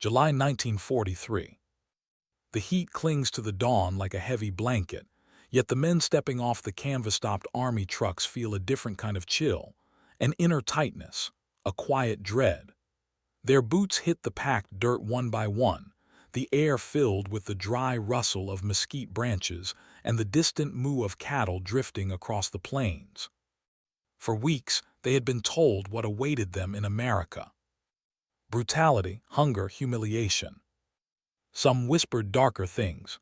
July 1943. The heat clings to the dawn like a heavy blanket, yet the men stepping off the canvas-topped army trucks feel a different kind of chill, an inner tightness, a quiet dread. Their boots hit the packed dirt one by one, the air filled with the dry rustle of mesquite branches and the distant moo of cattle drifting across the plains. For weeks, they had been told what awaited them in America. Brutality, hunger, humiliation. Some whispered darker things.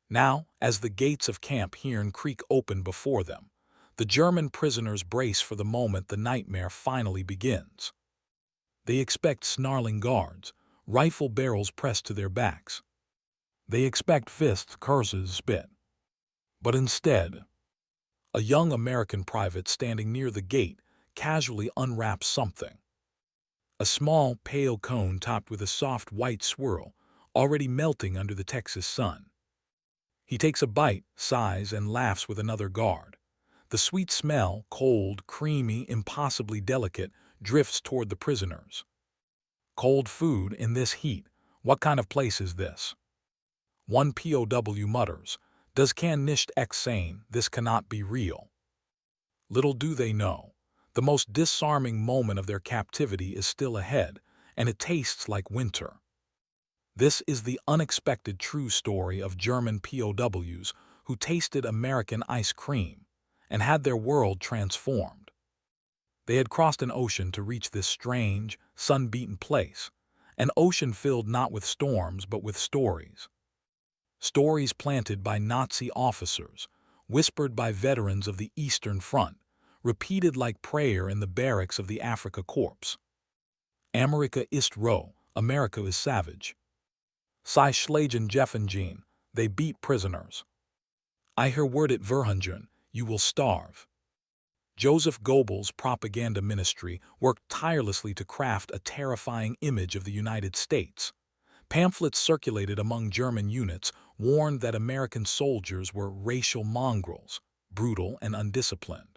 Now, as the gates of Camp Hearne creak open before them, the German prisoners brace for the moment the nightmare finally begins. They expect snarling guards, rifle barrels pressed to their backs. They expect fists, curses, spit. But instead, a young American private standing near the gate casually unwraps something. A small, pale cone topped with a soft white swirl, already melting under the Texas sun. He takes a bite, sighs, and laughs with another guard. The sweet smell, cold, creamy, impossibly delicate, drifts toward the prisoners. Cold food in this heat, what kind of place is this? One POW mutters, "Das kann nicht echt sein, this cannot be real." Little do they know, the most disarming moment of their captivity is still ahead, and it tastes like winter. This is the unexpected true story of German POWs who tasted American ice cream and had their world transformed. They had crossed an ocean to reach this strange, sun-beaten place, an ocean filled not with storms but with stories. Stories planted by Nazi officers, whispered by veterans of the Eastern Front, repeated like prayer in the barracks of the Afrika Korps. Amerika ist roh, America is savage. Sie schlagen Gefangene, they beat prisoners. I hear wordet verhungern, you will starve. Joseph Goebbels' propaganda ministry worked tirelessly to craft a terrifying image of the United States. Pamphlets circulated among German units warned that American soldiers were racial mongrels, brutal and undisciplined.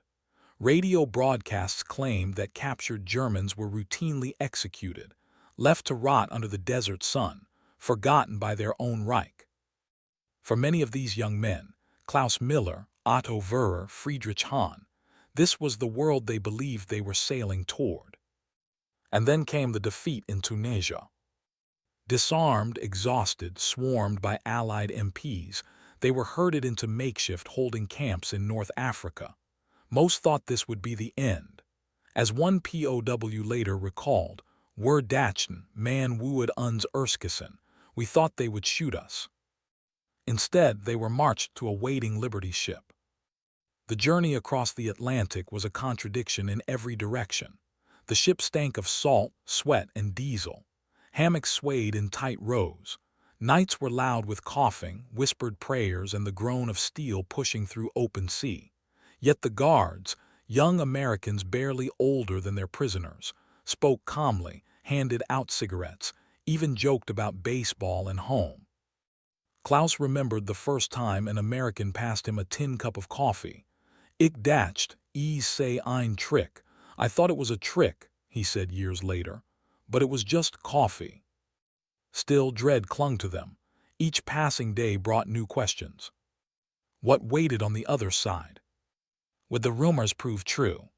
Radio broadcasts claimed that captured Germans were routinely executed, left to rot under the desert sun, forgotten by their own Reich. For many of these young men, Klaus Miller, Otto Wehrer, Friedrich Hahn, this was the world they believed they were sailing toward. And then came the defeat in Tunisia. Disarmed, exhausted, swarmed by Allied MPs, they were herded into makeshift holding camps in North Africa. Most thought this would be the end. As one POW later recalled, "Wir dachten, man woed uns erskissen, we thought they would shoot us." Instead, they were marched to a waiting Liberty ship. The journey across the Atlantic was a contradiction in every direction. The ship stank of salt, sweat, and diesel. Hammocks swayed in tight rows. Nights were loud with coughing, whispered prayers, and the groan of steel pushing through open sea. Yet the guards, young Americans barely older than their prisoners, spoke calmly, handed out cigarettes, even joked about baseball and home. Klaus remembered the first time an American passed him a tin cup of coffee. "Ich dacht, es sei ein Trick. I thought it was a trick," he said years later, but it was just coffee. Still, dread clung to them. Each passing day brought new questions. What waited on the other side? Would the rumors prove true?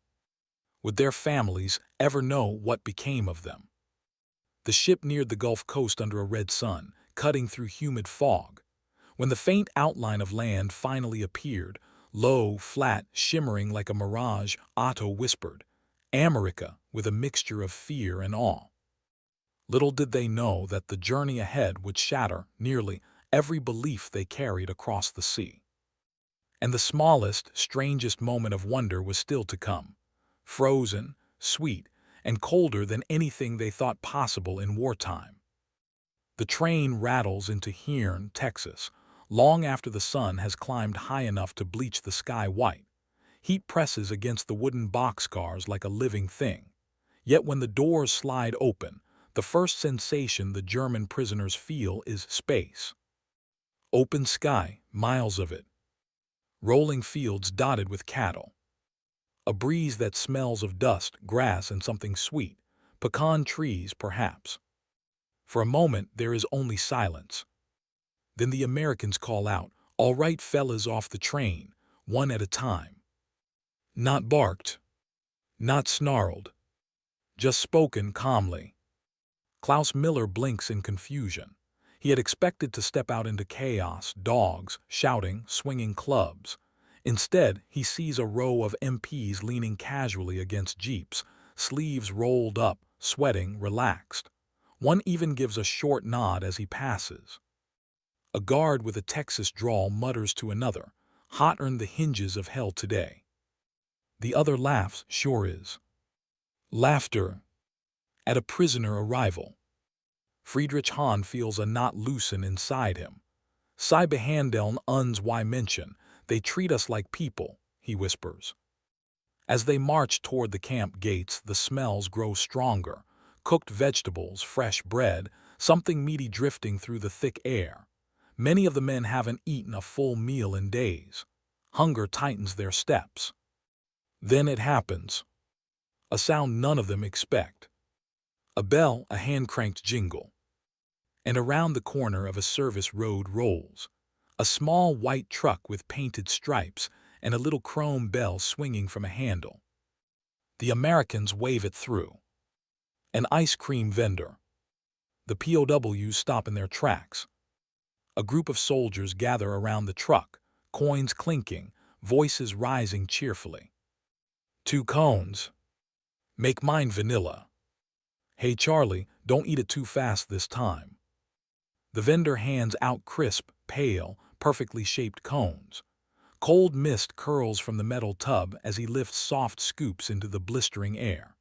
Would their families ever know what became of them? The ship neared the Gulf Coast under a red sun, cutting through humid fog. When the faint outline of land finally appeared, low, flat, shimmering like a mirage, Otto whispered, "America," with a mixture of fear and awe. Little did they know that the journey ahead would shatter nearly every belief they carried across the sea. And the smallest, strangest moment of wonder was still to come. Frozen, sweet, and colder than anything they thought possible in wartime. The train rattles into Hearne, Texas, long after the sun has climbed high enough to bleach the sky white. Heat presses against the wooden boxcars like a living thing. Yet when the doors slide open, the first sensation the German prisoners feel is space. Open sky, miles of it. Rolling fields dotted with cattle. A breeze that smells of dust, grass, and something sweet, pecan trees perhaps. For a moment, there is only silence. Then the Americans call out, "All right, fellas, off the train, one at a time." Not barked, not snarled, just spoken calmly. Klaus Miller blinks in confusion. He had expected to step out into chaos, dogs, shouting, swinging clubs. Instead, he sees a row of MPs leaning casually against jeeps, sleeves rolled up, sweating, relaxed. One even gives a short nod as he passes. A guard with a Texas drawl mutters to another, "Hot'ern the hinges of hell today." The other laughs, sure is. Laughter at a prisoner arrival. Friedrich Hahn feels a knot loosen inside him. "Sie behandeln uns wie Menschen. They treat us like people," he whispers. As they march toward the camp gates, the smells grow stronger. Cooked vegetables, fresh bread, something meaty drifting through the thick air. Many of the men haven't eaten a full meal in days. Hunger tightens their steps. Then it happens. A sound none of them expect. A bell, a hand-cranked jingle. And around the corner of a service road rolls a small white truck with painted stripes and a little chrome bell swinging from a handle. The Americans wave it through. An ice cream vendor. The POWs stop in their tracks. A group of soldiers gather around the truck, coins clinking, voices rising cheerfully. "2 cones. Make mine vanilla. Hey Charlie, don't eat it too fast this time." The vendor hands out crisp, pale, perfectly shaped cones. Cold mist curls from the metal tub as he lifts soft scoops into the blistering air.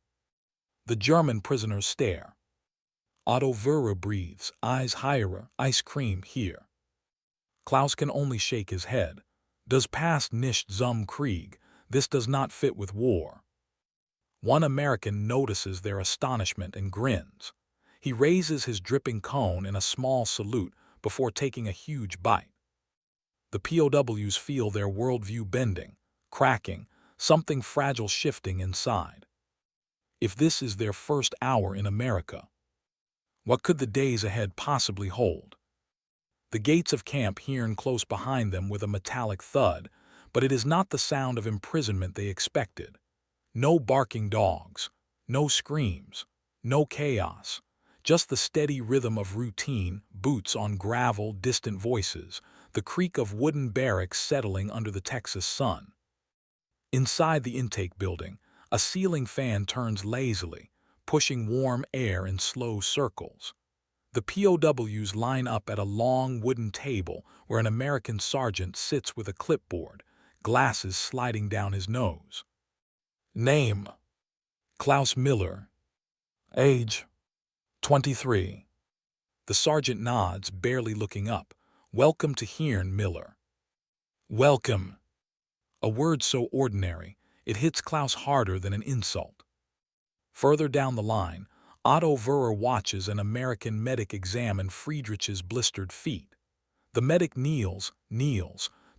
The German prisoners stare. Otto Vera breathes, eyes higher, "Ice cream here." Klaus can only shake his head. "Das passt nicht zum Krieg. This does not fit with war." One American notices their astonishment and grins. He raises his dripping cone in a small salute before taking a huge bite. The POWs feel their worldview bending, cracking, something fragile shifting inside. If this is their first hour in America, what could the days ahead possibly hold? The gates of Camp Hearne close behind them with a metallic thud, but it is not the sound of imprisonment they expected. No barking dogs, no screams, no chaos, just the steady rhythm of routine, boots on gravel, distant voices, the creak of wooden barracks settling under the Texas sun. Inside the intake building, a ceiling fan turns lazily, pushing warm air in slow circles. The POWs line up at a long wooden table where an American sergeant sits with a clipboard, glasses sliding down his nose. Name: Klaus Miller. Age: 23. The sergeant nods, barely looking up. "Welcome to Hearne, Miller." Welcome. A word so ordinary, it hits Klaus harder than an insult. Further down the line, Otto Vera watches an American medic examine Friedrich's blistered feet. The medic kneels,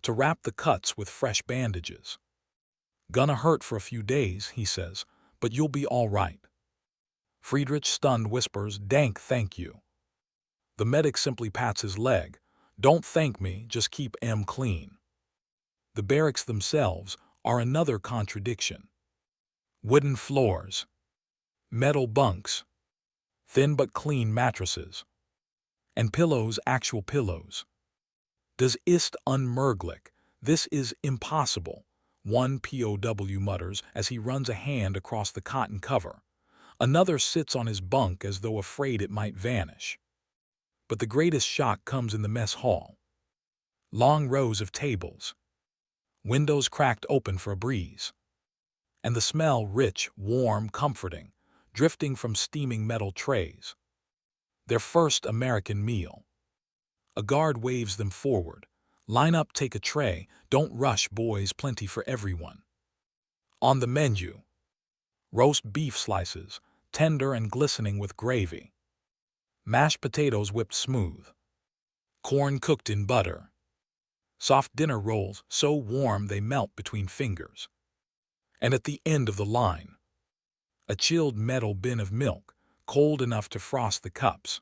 to wrap the cuts with fresh bandages. "Gonna hurt for a few days," he says, "but you'll be all right." Friedrich, stunned, whispers, "Dank, thank you." The medic simply pats his leg. "Don't thank me, just keep 'em clean." The barracks themselves are another contradiction. Wooden floors, metal bunks, thin but clean mattresses, and pillows, actual pillows. "Das ist unmöglich. This is impossible," one POW mutters as he runs a hand across the cotton cover. Another sits on his bunk as though afraid it might vanish. But the greatest shock comes in the mess hall. Long rows of tables, windows cracked open for a breeze, and the smell rich, warm, comforting, drifting from steaming metal trays. Their first American meal. A guard waves them forward. "Line up, take a tray. Don't rush, boys, plenty for everyone." On the menu, roast beef slices, tender and glistening with gravy. Mashed potatoes whipped smooth. Corn cooked in butter. Soft dinner rolls, so warm they melt between fingers. And at the end of the line, a chilled metal bin of milk, cold enough to frost the cups.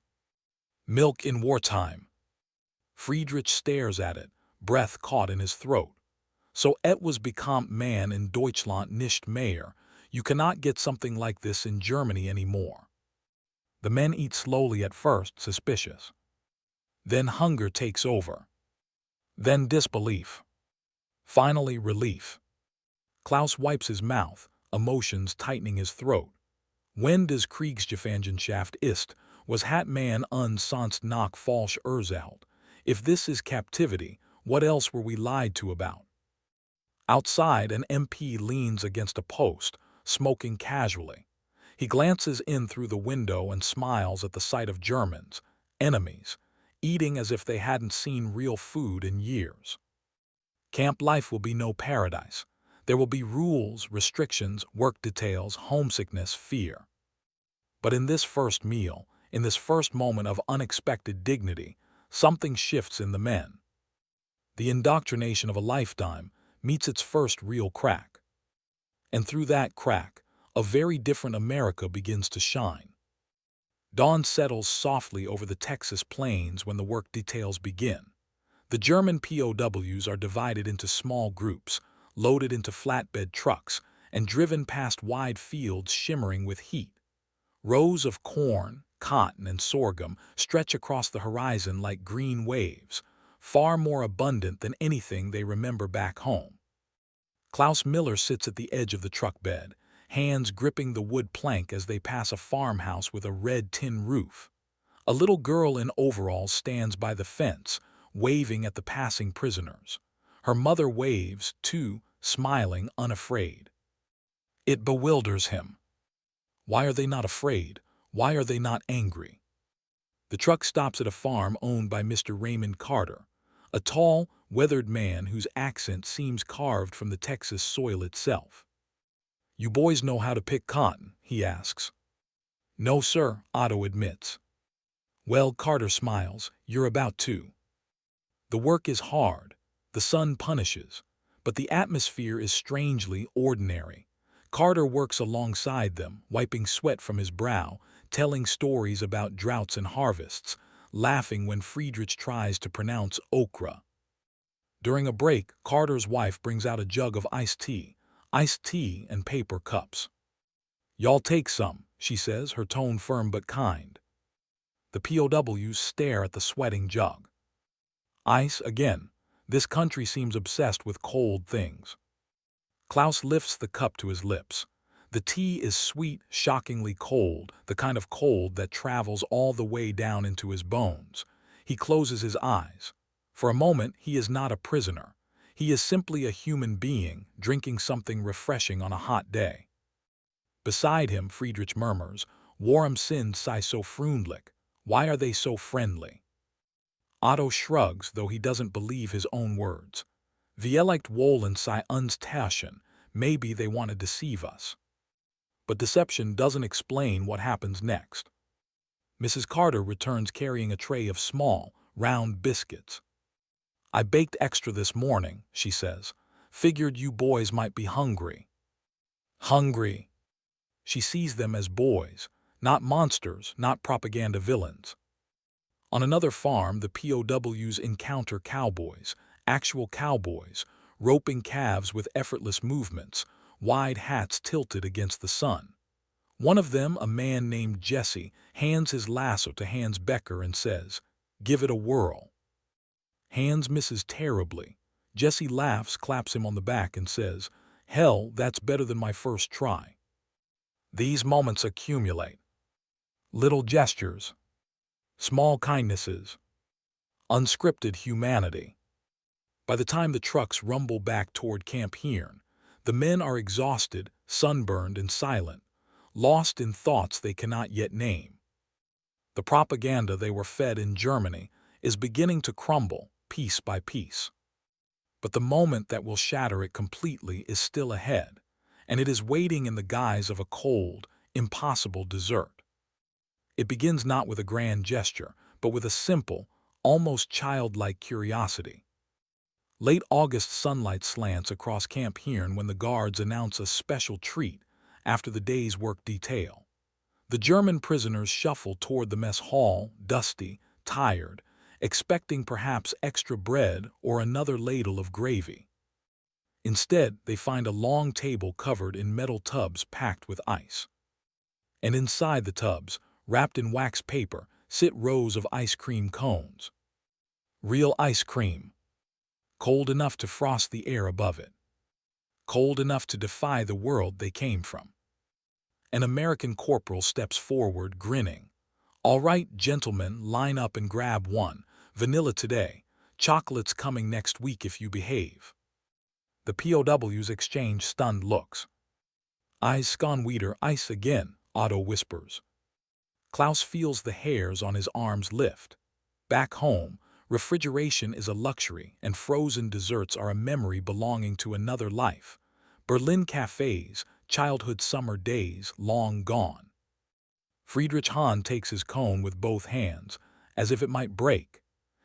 Milk in wartime. Friedrich stares at it, breath caught in his throat. So etwas bekommt man in Deutschland nicht mehr. You cannot get something like this in Germany anymore. The men eat slowly at first, suspicious. Then hunger takes over. Then disbelief. Finally relief. Klaus wipes his mouth, emotions tightening his throat. When das Kriegsgefangenschaft ist, was hat man uns sonst noch falsch erzählt? If this is captivity, what else were we lied to about? Outside, an MP leans against a post, smoking casually. He glances in through the window and smiles at the sight of Germans, enemies, eating as if they hadn't seen real food in years. Camp life will be no paradise. There will be rules, restrictions, work details, homesickness, fear. But in this first meal, in this first moment of unexpected dignity, something shifts in the men. The indoctrination of a lifetime meets its first real crack. And through that crack, a very different America begins to shine. Dawn settles softly over the Texas plains when the work details begin. The German POWs are divided into small groups, loaded into flatbed trucks, and driven past wide fields shimmering with heat. Rows of corn, cotton, and sorghum stretch across the horizon like green waves, far more abundant than anything they remember back home. Klaus Miller sits at the edge of the truck bed, hands gripping the wood plank as they pass a farmhouse with a red tin roof. A little girl in overalls stands by the fence, waving at the passing prisoners. Her mother waves, too, smiling, unafraid. It bewilders him. Why are they not afraid? Why are they not angry? The truck stops at a farm owned by Mr. Raymond Carter, a tall, weathered man whose accent seems carved from the Texas soil itself. "You boys know how to pick cotton?" he asks. "No, sir," Otto admits. "Well," Carter smiles, "you're about to. The work is hard, the sun punishes, but the atmosphere is strangely ordinary." Carter works alongside them, wiping sweat from his brow, telling stories about droughts and harvests, laughing when Friedrich tries to pronounce okra. During a break, Carter's wife brings out a jug of iced tea and paper cups. "Y'all take some," she says, her tone firm but kind. The POWs stare at the sweating jug. Ice again. This country seems obsessed with cold things. Klaus lifts the cup to his lips. The tea is sweet, shockingly cold, the kind of cold that travels all the way down into his bones. He closes his eyes. For a moment, he is not a prisoner. He is simply a human being, drinking something refreshing on a hot day. Beside him, Friedrich murmurs, "Warum sind sie so freundlich? Why are they so friendly?" Otto shrugs, though he doesn't believe his own words. "Vielleicht wollen sie uns täuschen." Maybe they want to deceive us. But deception doesn't explain what happens next. Mrs. Carter returns carrying a tray of small, round biscuits. "I baked extra this morning," she says. "Figured you boys might be hungry." Hungry. She sees them as boys, not monsters, not propaganda villains. On another farm, the POWs encounter cowboys, actual cowboys, roping calves with effortless movements, wide hats tilted against the sun. One of them, a man named Jesse, hands his lasso to Hans Becker and says, "Give it a whirl." Hans misses terribly. Jesse laughs, claps him on the back, and says, "Hell, that's better than my first try." These moments accumulate. Little gestures, small kindnesses, unscripted humanity. By the time the trucks rumble back toward Camp Hearne, the men are exhausted, sunburned, and silent, lost in thoughts they cannot yet name. The propaganda they were fed in Germany is beginning to crumble, piece by piece. But the moment that will shatter it completely is still ahead, and it is waiting in the guise of a cold, impossible dessert. It begins not with a grand gesture, but with a simple, almost childlike curiosity. Late August sunlight slants across Camp Hearne when the guards announce a special treat after the day's work detail. The German prisoners shuffle toward the mess hall, dusty, tired, expecting perhaps extra bread or another ladle of gravy. Instead, they find a long table covered in metal tubs packed with ice. And inside the tubs, wrapped in wax paper, sit rows of ice cream cones. Real ice cream. Cold enough to frost the air above it. Cold enough to defy the world they came from. An American corporal steps forward, grinning. "All right, gentlemen, line up and grab one. Vanilla today. Chocolate's coming next week if you behave." The POWs exchange stunned looks. "Eyes gone weeder, ice again," Otto whispers. Klaus feels the hairs on his arms lift. Back home, refrigeration is a luxury and frozen desserts are a memory belonging to another life. Berlin cafes, childhood summer days, long gone. Friedrich Hahn takes his cone with both hands, as if it might break.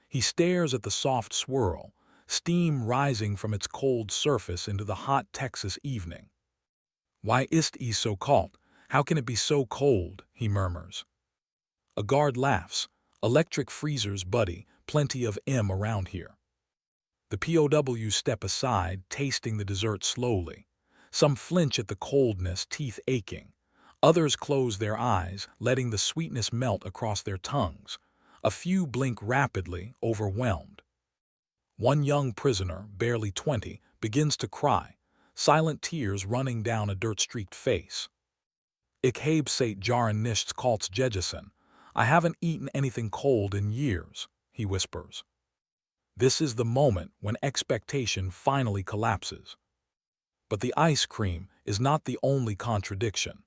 He stares at the soft swirl, steam rising from its cold surface into the hot Texas evening. "Why ist es so kalt? How can it be so cold?" he murmurs. A guard laughs. "Electric freezers, buddy, plenty of 'em around here." The POWs step aside, tasting the dessert slowly. Some flinch at the coldness, teeth aching. Others close their eyes, letting the sweetness melt across their tongues. A few blink rapidly, overwhelmed. One young prisoner, barely 20, begins to cry, silent tears running down a dirt-streaked face. "Ich habe seit Jahren nichts Kaltes gegessen. I haven't eaten anything cold in years," he whispers. This is the moment when expectation finally collapses. But the ice cream is not the only contradiction.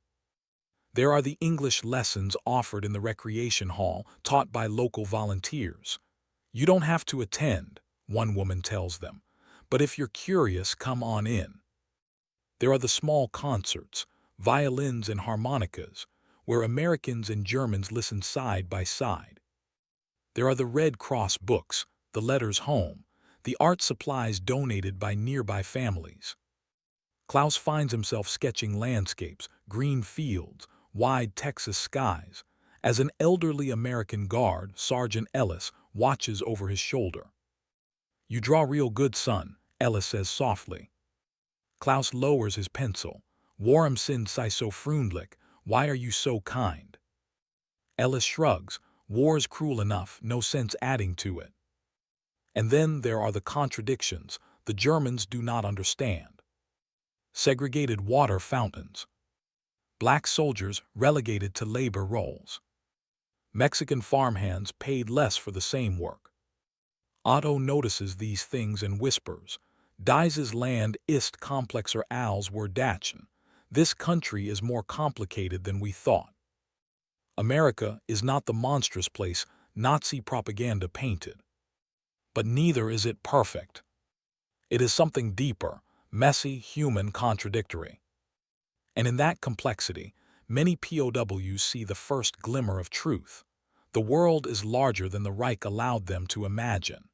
There are the English lessons offered in the recreation hall, taught by local volunteers. "You don't have to attend," one woman tells them, "but if you're curious, come on in." There are the small concerts, violins and harmonicas, where Americans and Germans listen side by side. There are the Red Cross books, the letters home, the art supplies donated by nearby families. Klaus finds himself sketching landscapes, green fields, wide Texas skies, as an elderly American guard, Sergeant Ellis, watches over his shoulder. "You draw real good, son," Ellis says softly. Klaus lowers his pencil. "Warum sind Sie so freundlich? Why are you so kind?" Ellis shrugs. "War's cruel enough, no sense adding to it." And then there are the contradictions the Germans do not understand. Segregated water fountains. Black soldiers relegated to labor roles. Mexican farmhands paid less for the same work. Otto notices these things and whispers, "Dieses Land ist komplexer als wir dachten. This country is more complicated than we thought." America is not the monstrous place Nazi propaganda painted. But neither is it perfect. It is something deeper, messy, human, contradictory. And in that complexity, many POWs see the first glimmer of truth. The world is larger than the Reich allowed them to imagine.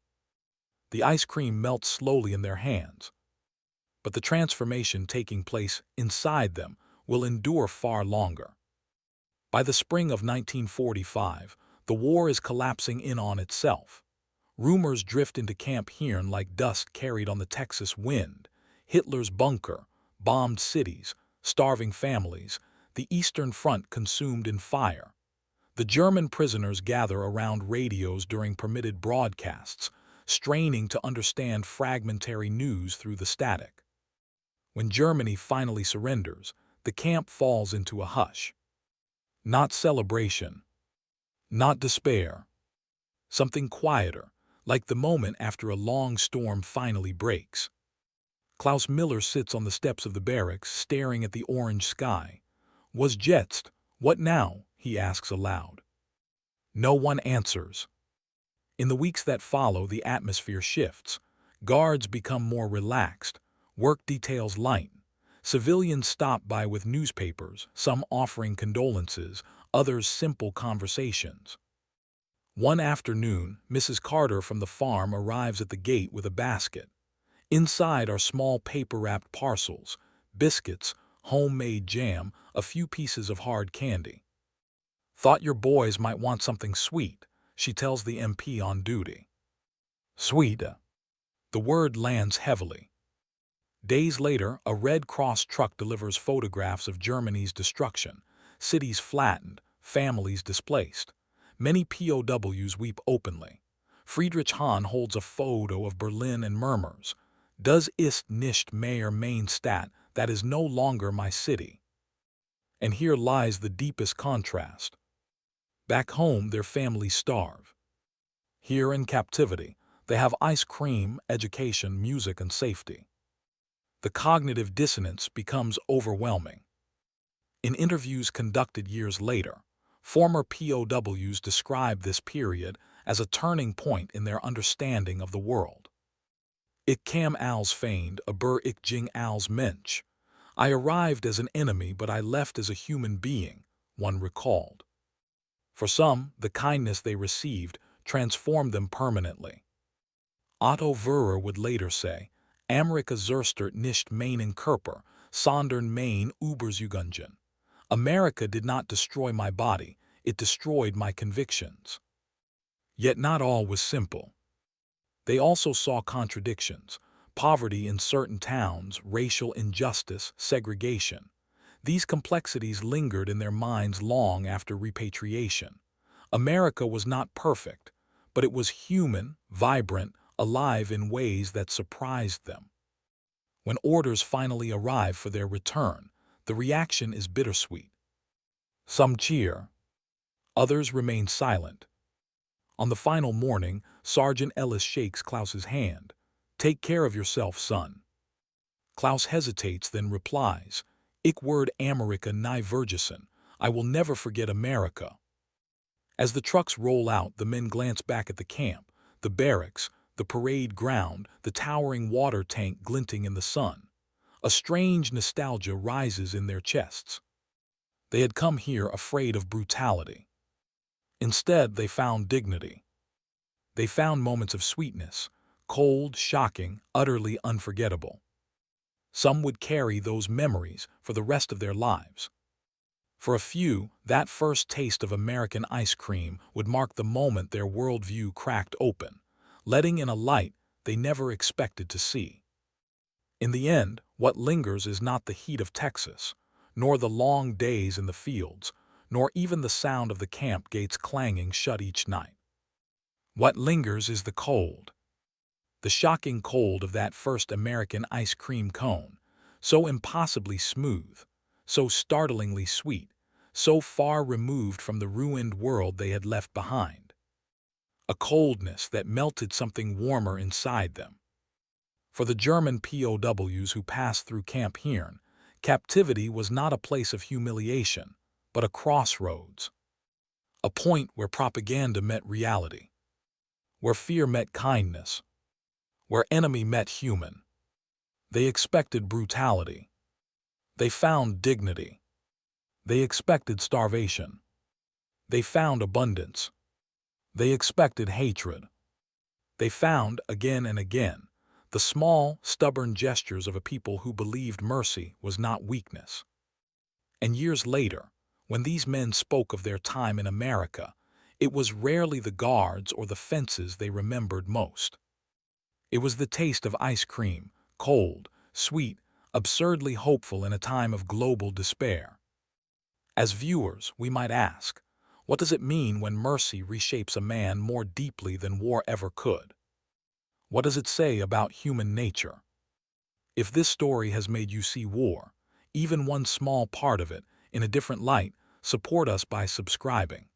The ice cream melts slowly in their hands, but the transformation taking place inside them will endure far longer. By the spring of 1945, the war is collapsing in on itself. Rumors drift into Camp Hearne like dust carried on the Texas wind. Hitler's bunker, bombed cities, starving families, the Eastern Front consumed in fire. The German prisoners gather around radios during permitted broadcasts, straining to understand fragmentary news through the static. When Germany finally surrenders, the camp falls into a hush. Not celebration, not despair. Something quieter, like the moment after a long storm finally breaks. Klaus Miller sits on the steps of the barracks, staring at the orange sky. "Was jetzt, what now?" he asks aloud. No one answers. In the weeks that follow, the atmosphere shifts. Guards become more relaxed, work details lighten. Civilians stop by with newspapers, some offering condolences, others simple conversations. One afternoon, Mrs. Carter from the farm arrives at the gate with a basket. Inside are small paper-wrapped parcels, biscuits, homemade jam, a few pieces of hard candy. "Thought your boys might want something sweet," she tells the MP on duty. Swede. The word lands heavily. Days later, a Red Cross truck delivers photographs of Germany's destruction, cities flattened, families displaced. Many POWs weep openly. Friedrich Hahn holds a photo of Berlin and murmurs, "Das ist nicht mehr meine Stadt, that is no longer my city." And here lies the deepest contrast. Back home, their families starve. Here in captivity, they have ice cream, education, music, and safety. The cognitive dissonance becomes overwhelming. In interviews conducted years later, former POWs describe this period as a turning point in their understanding of the world. "Ik kam als feind, aber ik ging als Mensch." I arrived as an enemy, but I left as a human being, one recalled. For some, the kindness they received transformed them permanently. Otto Wöhrer would later say, "Amerika zerstört nicht meinen Körper, sondern mein Überzeugungen." America did not destroy my body, it destroyed my convictions. Yet not all was simple. They also saw contradictions: poverty in certain towns, racial injustice, segregation. These complexities lingered in their minds long after repatriation. America was not perfect, but it was human, vibrant, alive in ways that surprised them. When orders finally arrive for their return, the reaction is bittersweet. Some cheer, others remain silent. On the final morning, Sergeant Ellis shakes Klaus's hand. "Take care of yourself, son." Klaus hesitates, then replies, "Ich werde Amerika nie vergessen." I will never forget America. As the trucks roll out, the men glance back at the camp, the barracks, the parade ground, the towering water tank glinting in the sun. A strange nostalgia rises in their chests. They had come here afraid of brutality. Instead, they found dignity. They found moments of sweetness, cold, shocking, utterly unforgettable. Some would carry those memories for the rest of their lives. For a few, that first taste of American ice cream would mark the moment their worldview cracked open, letting in a light they never expected to see. In the end, what lingers is not the heat of Texas, nor the long days in the fields, nor even the sound of the camp gates clanging shut each night. What lingers is the cold. The shocking cold of that first American ice cream cone, so impossibly smooth, so startlingly sweet, so far removed from the ruined world they had left behind. A coldness that melted something warmer inside them. For the German POWs who passed through Camp Hearne, captivity was not a place of humiliation, but a crossroads. A point where propaganda met reality, where fear met kindness, where enemy met human. They expected brutality. They found dignity. They expected starvation. They found abundance. They expected hatred. They found, again and again, the small, stubborn gestures of a people who believed mercy was not weakness. And years later, when these men spoke of their time in America, it was rarely the guards or the fences they remembered most. It was the taste of ice cream, cold, sweet, absurdly hopeful in a time of global despair. As viewers, we might ask, what does it mean when mercy reshapes a man more deeply than war ever could? What does it say about human nature? If this story has made you see war, even one small part of it, in a different light, support us by subscribing.